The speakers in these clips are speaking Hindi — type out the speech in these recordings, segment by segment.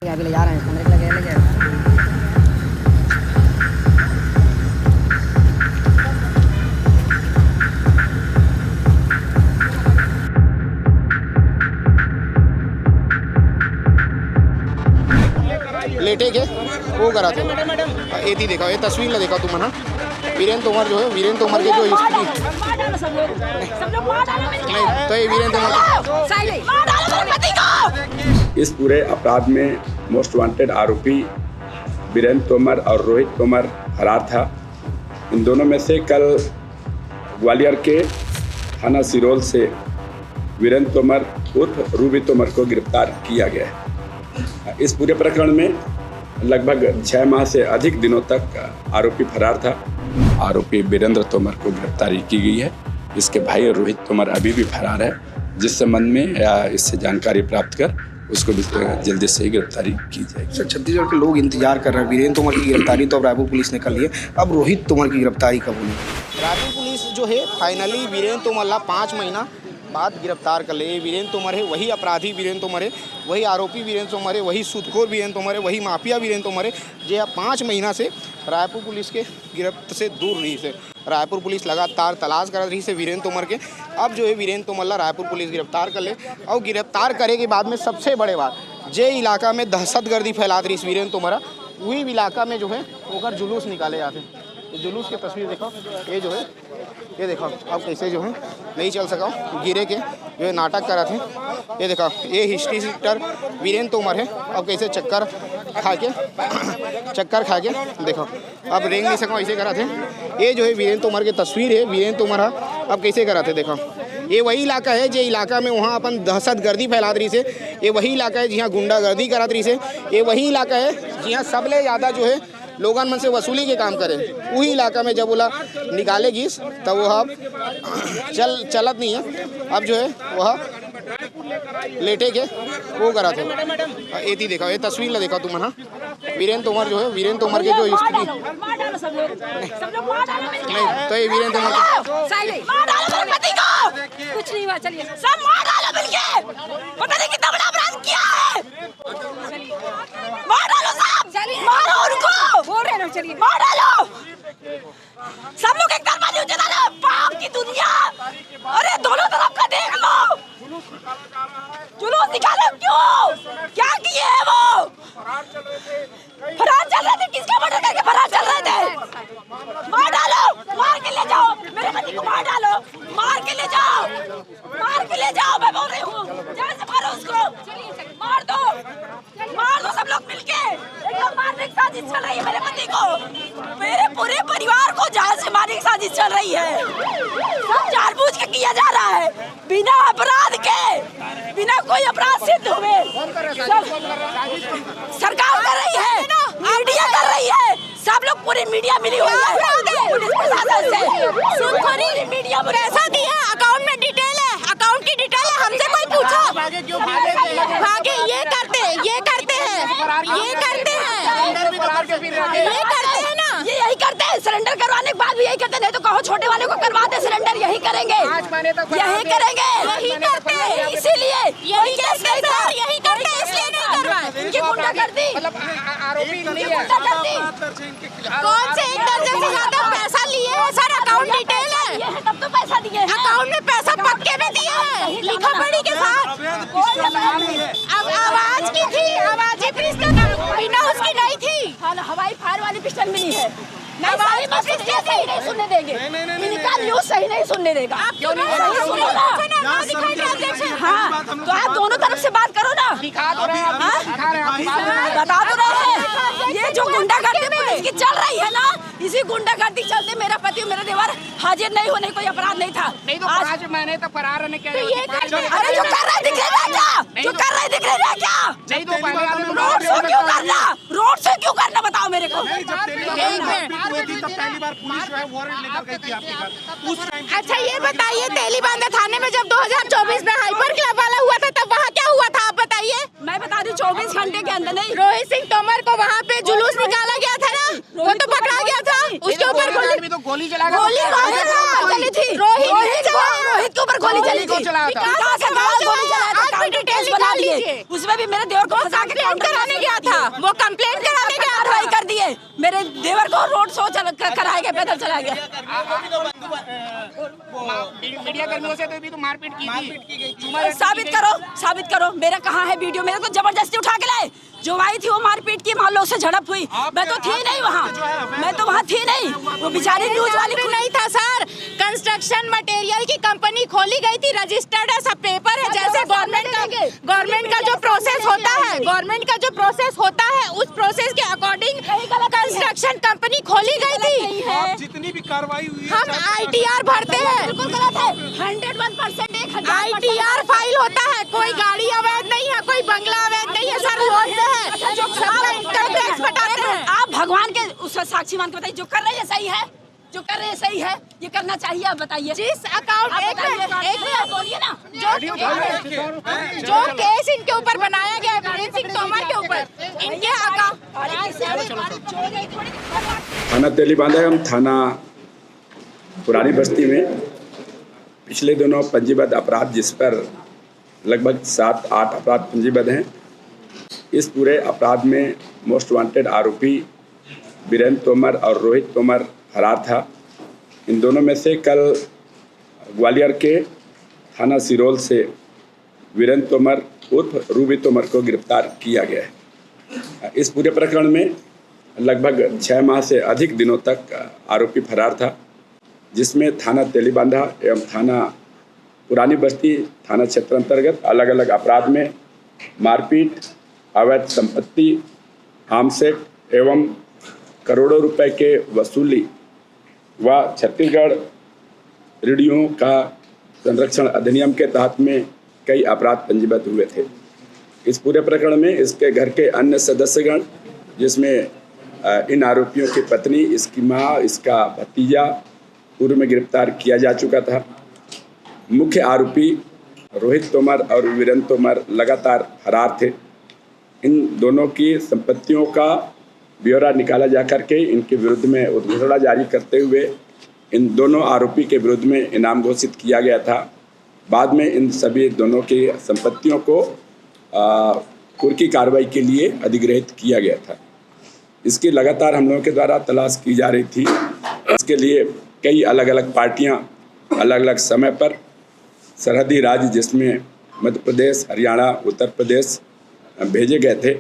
अभी ले जा रहे हैं कैमरे लगे लगे। लेटे के वो करा थे ये थी देखा, ये तस्वीर ना देखा तुम ना। वीरेंद्र तोमर जो है, वीरेंद्र तोमर के जो स्थिति नहीं तो ये वीरेंद्र तोमर इस पूरे अपराध में मोस्ट वांटेड आरोपी वीरेंद्र तोमर और रोहित तोमर फरार था। इन दोनों में से कल ग्वालियर के थाना सिरोल से वीरेंद्र तोमर उर्फ रूबी तोमर को गिरफ्तार किया गया है। इस पूरे प्रकरण में लगभग 6 माह से अधिक दिनों तक आरोपी फरार था। आरोपी वीरेंद्र तोमर को गिरफ्तारी की गई है। इसके भाई रोहित तोमर अभी भी फरार है, जिस संबंध में इससे जानकारी प्राप्त कर उसको भी जल्दी से ही गिरफ्तारी की जाएगी। सर, छत्तीसगढ़ के लोग इंतजार कर रहे हैं। वीरेंद्र तोमर की गिरफ्तारी तो अब रायपुर पुलिस ने कर ली है, अब रोहित तोमर की गिरफ्तारी कब होनी? रायपुर पुलिस जो है फाइनली वीरेंद्र तोमर 5 महीना बाद गिरफ्तार कर ले। वीरेंद्र तोमर है वही अपराधी वीरेंद्र तोमर है, वही आरोपी वीरेंद्र तोमर है, वही सूदखोर वीरेंद्र तोमर है, वही माफिया वीरेंद्र तोमर है, जो 5 महीना से रायपुर पुलिस के गिरफ्त से दूर रही से। रायपुर पुलिस लगातार तलाश कर रही से वीरेंद्र तोमर के। अब जो है वीरेंद्र तोमर रायपुर पुलिस गिरफ्तार कर ले, और गिरफ्तार करे के बाद में सबसे बड़े बात जे इलाका में दहशतगर्दी फैला रही वीरेंद्र तोमर, वही इलाका में जो है होकर जुलूस निकाले जाते हैं। जुलूस की तस्वीर देखो, ये जो है ये देखो अब कैसे जो है नहीं चल सका, गिरे के जो है नाटक करा थे। ये देखो ये हिस्ट्री सीटर वीरेंद्र तोमर है, अब कैसे चक्कर खा के देखो अब रेंग नहीं सका, ऐसे करा थे। ये जो है वीरेंद्र तोमर की तस्वीर है, वीरेंद्र तोमर अब कैसे करा थे देखो। ये वही इलाका है जो इलाका में वहाँ अपन दहशतगर्दी फैला रही से। ये वही इलाका है जहाँ गुंडागर्दी करा रही से। ये वही इलाका है जहाँ सबले ज़्यादा जो है लोगन मन से वसूली के काम करे। वही इलाका में जब बोला निकालेगी तब वो अब चलत नहीं है। अब जो है वह लेटे के वो करा थे ये थी देखा, ये तस्वीर ना देखा तुम ना। वीरेंद्र तोमर जो है, वीरेंद्र तोमर के जो स्थिति नहीं तो ये वीरेंद्र तोमर कुछ नहीं हुआ, चलिए सब मार डालो मिलके। पता नहीं कितना बड़ा अपराध किया है, मार डालो सब, चलिए मारो उनको, बोल रहे ना, चलिए मार डालो सब लोग। एक दरवाजे उठा लो, पाप की दुनिया। अरे दोनों तरफ का देख लो, जुलूस निकालो। क्यों, क्या किए हैं वो? फरार चल रहे थे, किसका मर्डर करके फरार चल रहे थे? मार डालो, मार के ले जाओ मेरे पति को, मार डालो, मार के ले जाओ, मार के ले जाओ। मैं बोल रही हूँ जान से मारो उसको, मार दो सब लोग मिलके। एकदम मारने की साजिश चल रही है मेरे पति को, मेरे पूरे परिवार को जान से मारने की साजिश चल रही है। सब जानबूझ के किया जा रहा है, बिना अपराध के, बिना कोई अपराध सिद्ध हुए। सरकार कर रही है, मीडिया कर रही है, सब लोग पूरी मीडिया मिली हुई है पुलिस प्रशासन से। मीडिया पैसा दिया, अकाउंट में डिटेल है, अकाउंट की डिटेल है, हमसे कोई पूछो भागे। ये करते हैं ना, ये यही करते हैं। सरेंडर करवाने के बाद भी यही करते हैं, नहीं तो कहो छोटे वाले को करवाते सरेंडर, यही करेंगे, यही करते हैं। इसीलिए यही करते हैं, इसलिए नहीं करवाए। इनकी गुंडागर्दी, कौन से 1 दर्जन से ज्यादा पैसा लिए हैं सर? अकाउंट डिटेल है, तब तो पैसा दिए हैं, अकाउंट में पैसा पक्के में दिए हैं, लिखा पढ़ी के साथ। अब आवाज की थी, आवाज ही पिस्टल बिना उसकी नहीं थी, हवाई फायर वाली पिस्टल मिली है। नहीं सुनने देंगे, इनका न्यूज सही नहीं सुनने देगा। हाँ, तो आप दोनों तरफ से बात करो ना, बता तो रहे हैं। ये जो गुंडागर्दी पुलिस की चल रही है ना, इसी गुंडागर्दी चलते मेरा पति मेरा देवर हाजिर नहीं होने, कोई अपराध नहीं था। नहीं तो 5 महीने तक फरार रहने के। अरे जो कर रहे दिख रहे क्या, जो कर रहे दिख रहे क्या? नहीं तो रोड शो क्यों करना, रोड शो क्यों करना, बताओ मेरे को। पहली बार पुलिस जो है वारंट लेकर गई थी आपके घर उस टाइम। अच्छा ये बताइए, तेलीबांधा थाने में जब 2024 में हाइपर क्लब वाला हुआ था, तब वहाँ क्या हुआ था आप बताइए? मैं बता दूं 24 घंटे के अंदर नहीं, रोहित सिंह तोमर को वहाँ पे जुलूस निकाला गया था ना, वो तो पकड़ा गया था, उसके ऊपर गोली चला चली थी। रोहित के ऊपर गोली चली थी, डिटेल्स बना लिए। उसमें भी मेरे देवर को फंसा के कंप्लेंट कराने गया था, वो कंप्लेंट कराने गया था। कार्रवाई कर दिए, मेरे देवर को रोड शो कराया गया, पैदल चलाया गया। मीडिया कर्मियों से तो भी तो मारपीट की थी। साबित करो मेरा कहाँ है वीडियो? मेरे को जबरदस्ती उठा के लाए, जो आई थी वो मारपीट की, मान लो उससे झड़प हुई, मैं तो थी नहीं वहाँ, मैं तो वहाँ थी नहीं, वो बेचारी न्यूज वाली नहीं था सर। कंस्ट्रक्शन मटेरियल की कंपनी खोली गई थी, रजिस्टर्ड है, सब पेपर है, जैसे गवर्नमेंट का जो प्रोसेस होता है, गवर्नमेंट का जो प्रोसेस होता है उस प्रोसेस के अकॉर्डिंग कंस्ट्रक्शन कंपनी खोली गई थी। जितनी भी कार्रवाई हुई हम ITR भरते हैं, बिल्कुल गलत है, 101% ITR फाइल होता है, कोई गाड़ी अवैध नहीं है, कोई बंगला अवैध नहीं है सर, रोड पे है, सबका इनकम टैक्स बताते हैं। आप भगवान के उस साक्षी मान के बताइए, जो कर रहे हैं सही है, जो कर रहे हैं सही है, ये करना चाहिए, आप बताइए। जिस अकाउंट एक मिनट बोलिए ना, जो केस इनके ऊपर बनाया गया है वीरेंद्र सिंह तोमर के ऊपर, इनके थाना तेलीबांधा थाना पुरानी बस्ती में पिछले दिनों पंजीबद्ध अपराध, जिस पर लगभग 7-8 अपराध पंजीबद्ध हैं, इस पूरे अपराध में मोस्ट वांटेड आरोपी वीरेंद्र तोमर और रोहित तोमर फरार था। इन दोनों में से कल ग्वालियर के थाना सिरोल से वीरेंद्र तोमर उर्फ रूबी तोमर को गिरफ्तार किया गया है। इस पूरे प्रकरण में लगभग 6 माह से अधिक दिनों तक आरोपी फरार था, जिसमें थाना तेलीबांधा एवं थाना पुरानी बस्ती थाना क्षेत्र अंतर्गत अलग अलग अपराध में मारपीट, अवैध संपत्ति, आमसेट एवं करोड़ों रुपए के वसूली व छत्तीसगढ़ रेडियो का संरक्षण अधिनियम के तहत में कई अपराध पंजीबद्ध हुए थे। इस पूरे प्रकरण में इसके घर के अन्य सदस्यगण, जिसमें इन आरोपियों की पत्नी, इसकी मां, इसका भतीजा पूर्व में गिरफ्तार किया जा चुका था। मुख्य आरोपी रोहित तोमर और वीरेंद्र तोमर लगातार फरार थे। इन दोनों की संपत्तियों का ब्यौरा निकाला जा करके इनके विरुद्ध में उद्घोषणा जारी करते हुए इन दोनों आरोपी के विरुद्ध में इनाम घोषित किया गया था। बाद में इन सभी दोनों की संपत्तियों को कुर्की कार्रवाई के लिए अधिग्रहित किया गया था। इसकी लगातार हम लोगों के द्वारा तलाश की जा रही थी। इसके लिए कई अलग अलग पार्टियां अलग अलग समय पर सरहदी राज्य, जिसमें मध्य प्रदेश, हरियाणा, उत्तर प्रदेश भेजे गए थे।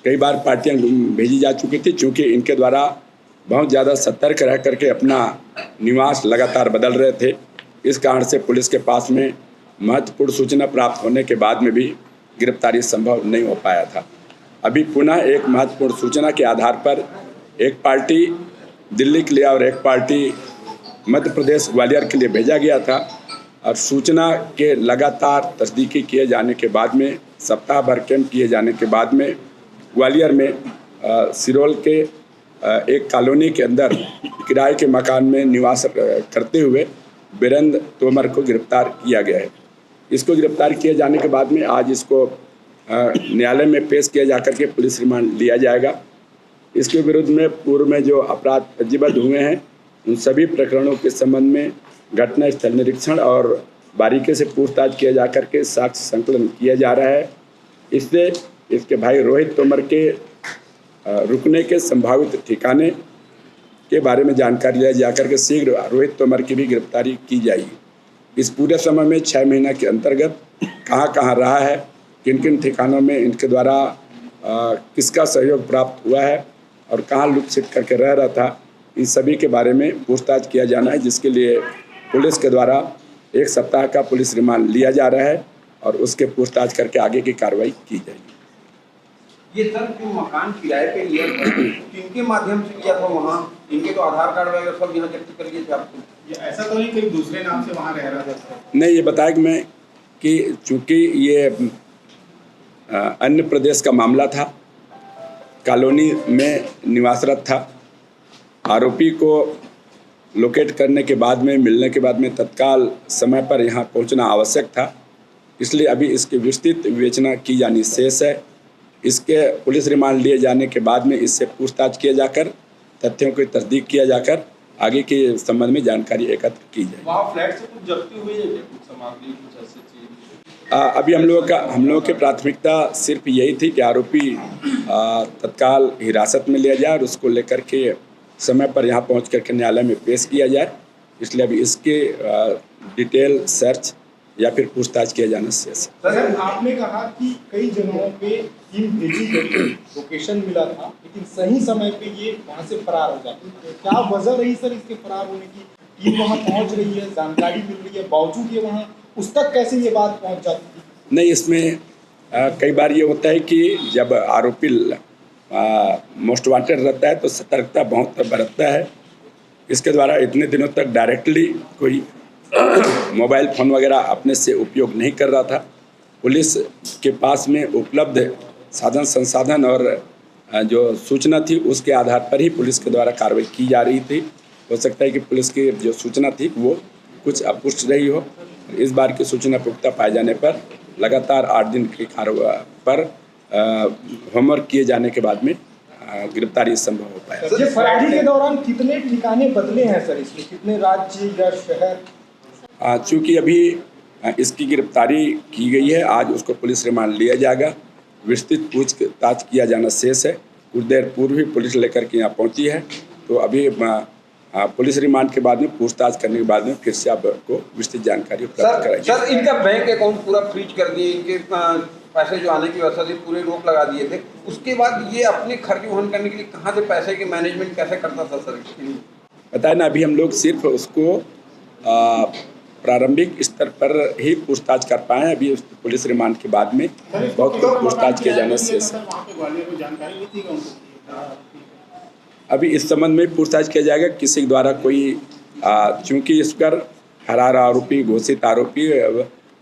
कई बार पार्टियां भेजी जा चुकी थी, चूँकि इनके द्वारा बहुत ज़्यादा सतर्क रह करके अपना निवास लगातार बदल रहे थे। इस कारण से पुलिस के पास में महत्वपूर्ण सूचना प्राप्त होने के बाद में भी गिरफ्तारी संभव नहीं हो पाया था। अभी पुनः एक महत्वपूर्ण सूचना के आधार पर एक पार्टी दिल्ली के लिए और एक पार्टी मध्य प्रदेश ग्वालियर के लिए भेजा गया था, और सूचना के लगातार तस्दीकी किए जाने के बाद में, सप्ताह भर कैंप किए जाने के बाद में ग्वालियर में सिरोल के एक कॉलोनी के अंदर किराए के मकान में निवास करते हुए वीरेंद्र तोमर को गिरफ्तार किया गया है। इसको गिरफ्तार किए जाने के बाद में आज इसको न्यायालय में पेश किया जाकर के पुलिस रिमांड लिया जाएगा। इसके विरुद्ध में पूर्व में जो अपराध पंजीबद्ध हुए हैं, उन सभी प्रकरणों के संबंध में घटना स्थल निरीक्षण और बारीकी से पूछताछ किया जा करके साक्ष्य संकलन किया जा रहा है। इससे इसके भाई रोहित तोमर के रुकने के संभावित ठिकाने के बारे में जानकारी लिया जाकर के शीघ्र रोहित तोमर की भी गिरफ्तारी की जाएगी। इस पूरे समय में 6 महीना के अंतर्गत कहाँ कहाँ रहा है, किन किन ठिकानों में इनके द्वारा किसका सहयोग प्राप्त हुआ है और कहाँ लुट छिप करके रह रहा था, इन सभी के बारे में पूछताछ किया जाना है, जिसके लिए पुलिस के द्वारा 1 सप्ताह का पुलिस रिमांड लिया जा रहा है और उसके पूछताछ करके आगे की कार्रवाई की जाएगी। ये सर जो मकान किराए पे लिया था, किनके माध्यम से लिया था? वहाँ इनके तो आधार कार्ड वगैरह सब यहाँ जब्त कर लिए थे आपको? ऐसा तो नहीं कोई दूसरे नाम से वहाँ रह रहा था? नहीं, ये बताया कि मैं कि चूँकि ये अन्य प्रदेश का मामला था, कॉलोनी में निवासरत था, आरोपी को लोकेट करने के बाद में, मिलने के बाद में तत्काल समय पर यहाँ पहुँचना आवश्यक था, इसलिए अभी इसकी विस्तृत विवेचना की जानी शेष है। इसके पुलिस रिमांड लिए जाने के बाद में इससे पूछताछ किया जाकर, तथ्यों की तस्दीक किया जाकर आगे के संबंध में जानकारी एकत्र की जाए। वहाँ फ्लैट से कुछ जब्ती हुई है क्या? कुछ सामग्री, कुछ ऐसी चीज? अभी हम लोगों की प्राथमिकता सिर्फ यही थी कि आरोपी तत्काल हिरासत में लिया जाए और उसको लेकर के समय पर यहाँ पहुँच करके न्यायालय में पेश किया जाए। इसलिए अभी इसके डिटेल सर्च या फिर पूछताछ किया जाना शेष है। सर, आपने कहा कि कई जगहों पे टीम भेजी गई, लोकेशन मिला था, लेकिन सही समय पे ये वहाँ से फरार हो जाती है। क्या वजह रही सर इसके फरार होने की? टीम वहाँ पहुँच रही है, जानकारी मिल रही है, बावजूद ये वहाँ उस तक कैसे ये बात पहुँच जाती थी? नहीं, इसमें कई बार ये होता है कि जब आरोपी मोस्ट वांटेड रहता है तो सतर्कता बहुत बरतता है। इसके द्वारा इतने दिनों तक डायरेक्टली कोई मोबाइल फ़ोन वगैरह अपने से उपयोग नहीं कर रहा था। पुलिस के पास में उपलब्ध साधन संसाधन और जो सूचना थी उसके आधार पर ही पुलिस के द्वारा कार्रवाई की जा रही थी। हो सकता है कि पुलिस की जो सूचना थी वो कुछ अपुष्ट रही हो। इस बार की सूचना पुख्ता पाए जाने पर लगातार 8 दिन की कार्रवाई पर होमवर्क किए जाने के बाद में गिरफ्तारी संभव हो पाया। ये फरारी के दौरान कितने ठिकाने बदले हैं सर? इसमें कितने राज्य या शहर? चूँकि अभी इसकी गिरफ्तारी की गई है, आज उसको पुलिस रिमांड लिया जाएगा। विस्तृत पूछताछ किया जाना शेष है। कुछ देर पूर्व ही पुलिस लेकर के यहाँ पहुँची है, तो अभी पुलिस रिमांड के बाद में पूछताछ करने के बाद में फिर से आपको विस्तृत जानकारी प्राप्त कराई। सर, इनका बैंक अकाउंट पूरा फ्रीज कर दिए, इनके पैसे जो आने की व्यवस्था थी पूरे रोक लगा दिए थे। उसके बाद ये अपने खर्च वहन करने के लिए कहाँ से पैसे की मैनेजमेंट कैसे करता था सर? बताए ना, अभी हम लोग सिर्फ उसको प्रारंभिक स्तर पर ही पूछताछ कर पाए हैं। अभी पुलिस रिमांड के बाद में बहुत पूछताछ किए जाने से अभी इस संबंध में पूछताछ किया जाएगा। किसी द्वारा कोई चूँकि इस पर फरार आरोपी, घोषित आरोपी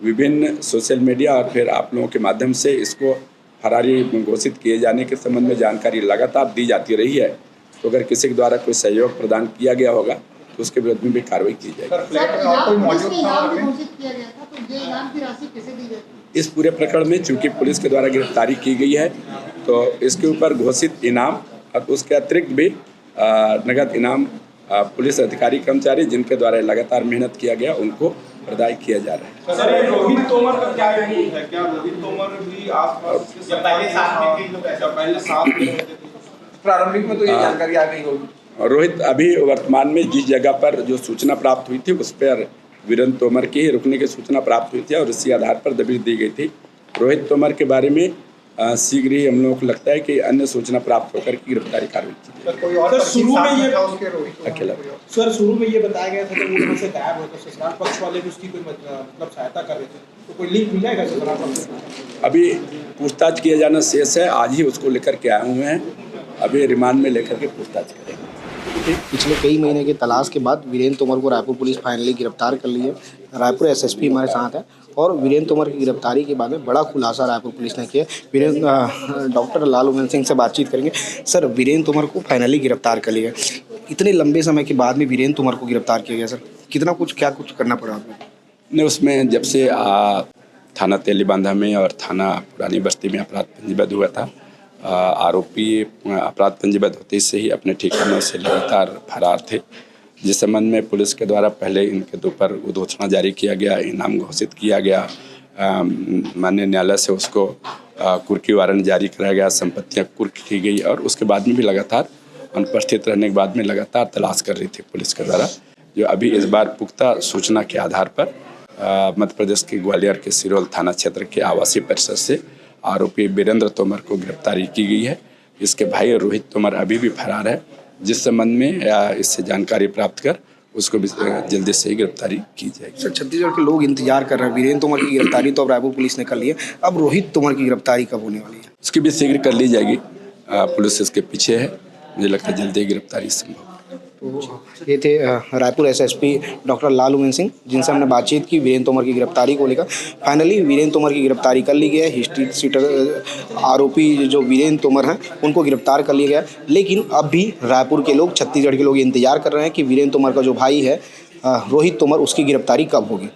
विभिन्न सोशल मीडिया और फिर आप लोगों के माध्यम से इसको फरारी घोषित किए जाने के संबंध में जानकारी लगातार दी जाती रही है। तो अगर किसी के द्वारा कोई सहयोग प्रदान किया गया होगा तो उसके विरुद्ध में भी कार्रवाई की जाएगी। इस पूरे प्रकरण में चूंकि पुलिस के द्वारा गिरफ्तारी की गई है तो इसके ऊपर घोषित इनाम और उसके अतिरिक्त भी नगद इनाम पुलिस अधिकारी कर्मचारी जिनके द्वारा लगातार मेहनत किया गया उनको प्रदान किया जा रहा है। सर, ये रोहित तोमर का क्या है? क्या रोहित तोमर भी आसपास पहले साथ में प्रारंभिक में तो ये जानकारी आ गई होगी। रोहित अभी वर्तमान में जिस जगह पर जो सूचना प्राप्त हुई थी उस पर वीरेंद्र तोमर की ही रुकने की सूचना प्राप्त हुई थी और इसी आधार पर दबिश दी गई थी। रोहित तोमर के बारे में शीघ्र ही हम लोगों को लगता है कि अन्य सूचना प्राप्त होकर की गिरफ्तारी कार्रवाई की जाएगी। शुरू में ये अकेला सर शुरू में ये बताया गया था कि वो वहाँ से गायब हो, तो ससुराल पक्ष वाले भी उसकी कोई मतलब सहायता कर रहे थे, तो कोई लिंक मिल जाएगा ससुराल पक्ष? अभी पूछताछ किया जाना शेष है। आज ही उसको लेकर के आए हुए हैं, अभी रिमांड में लेकर के पूछताछ करेंगे। पिछले कई महीने की तलाश के बाद वीरेंद्र तोमर को रायपुर पुलिस फाइनली गिरफ्तार कर ली है। रायपुर एसएसपी हमारे साथ है और वीरेंद्र तोमर की गिरफ्तारी के बाद में बड़ा खुलासा रायपुर पुलिस ने किया। डॉक्टर लालू सिंह से बातचीत करेंगे। सर, वीरेंद्र तोमर को फाइनली गिरफ्तार कर लिया, इतने लंबे समय के बाद में वीरेंद्र तोमर को गिरफ्तार किया गया। सर, कितना क्या कुछ करना पड़ा आपको? नहीं, उसमें जब से थाना तेलीबांधा में और थाना पुरानी बस्ती में अपराध पंजीबद्ध हुआ था, आरोपी अपराध पंजीबद्ध होते से ही अपने ठिकानों से लगातार फरार थे। जिस संबंध में पुलिस के द्वारा पहले इनके ऊपर उद्घोषणा जारी किया गया, इनाम घोषित किया गया, माननीय न्यायालय से उसको कुर्की वारंट जारी कराया गया, संपत्तियां कुर्क की गई और उसके बाद में भी लगातार अनुपस्थित रहने के बाद में लगातार तलाश कर रही थी पुलिस के द्वारा। जो अभी इस बार पुख्ता सूचना के आधार पर मध्य प्रदेश के ग्वालियर के सिरोल थाना क्षेत्र के आवासीय परिसर से आरोपी वीरेंद्र तोमर को गिरफ्तारी की गई है। इसके भाई रोहित तोमर अभी भी फरार है, जिस संबंध में इससे जानकारी प्राप्त कर उसको भी जल्दी से ही गिरफ्तारी की जाएगी। सर, छत्तीसगढ़ के लोग इंतजार कर रहे हैं। वीरेंद्र तोमर की गिरफ्तारी तो अब रायपुर पुलिस ने कर ली है, अब रोहित तोमर की गिरफ्तारी कब होने वाली है? उसकी भी शीघ्र कर ली जाएगी। पुलिस इसके पीछे है, मुझे लगता है जल्दी गिरफ्तारी संभव। तो ये थे रायपुर एसएसपी डॉक्टर लालू सिंह, जिनसे हमने बातचीत की वीरेंद्र तोमर की गिरफ्तारी को लेकर। फाइनली वीरेंद्र तोमर की गिरफ्तारी कर ली गई है। हिस्ट्री सीटर आरोपी जो वीरेंद्र तोमर हैं उनको गिरफ्तार कर लिया गया, लेकिन अब भी रायपुर के लोग, छत्तीसगढ़ के लोग इंतजार कर रहे हैं कि वीरेंद्र तोमर का जो भाई है रोहित तोमर, उसकी गिरफ्तारी कब होगी।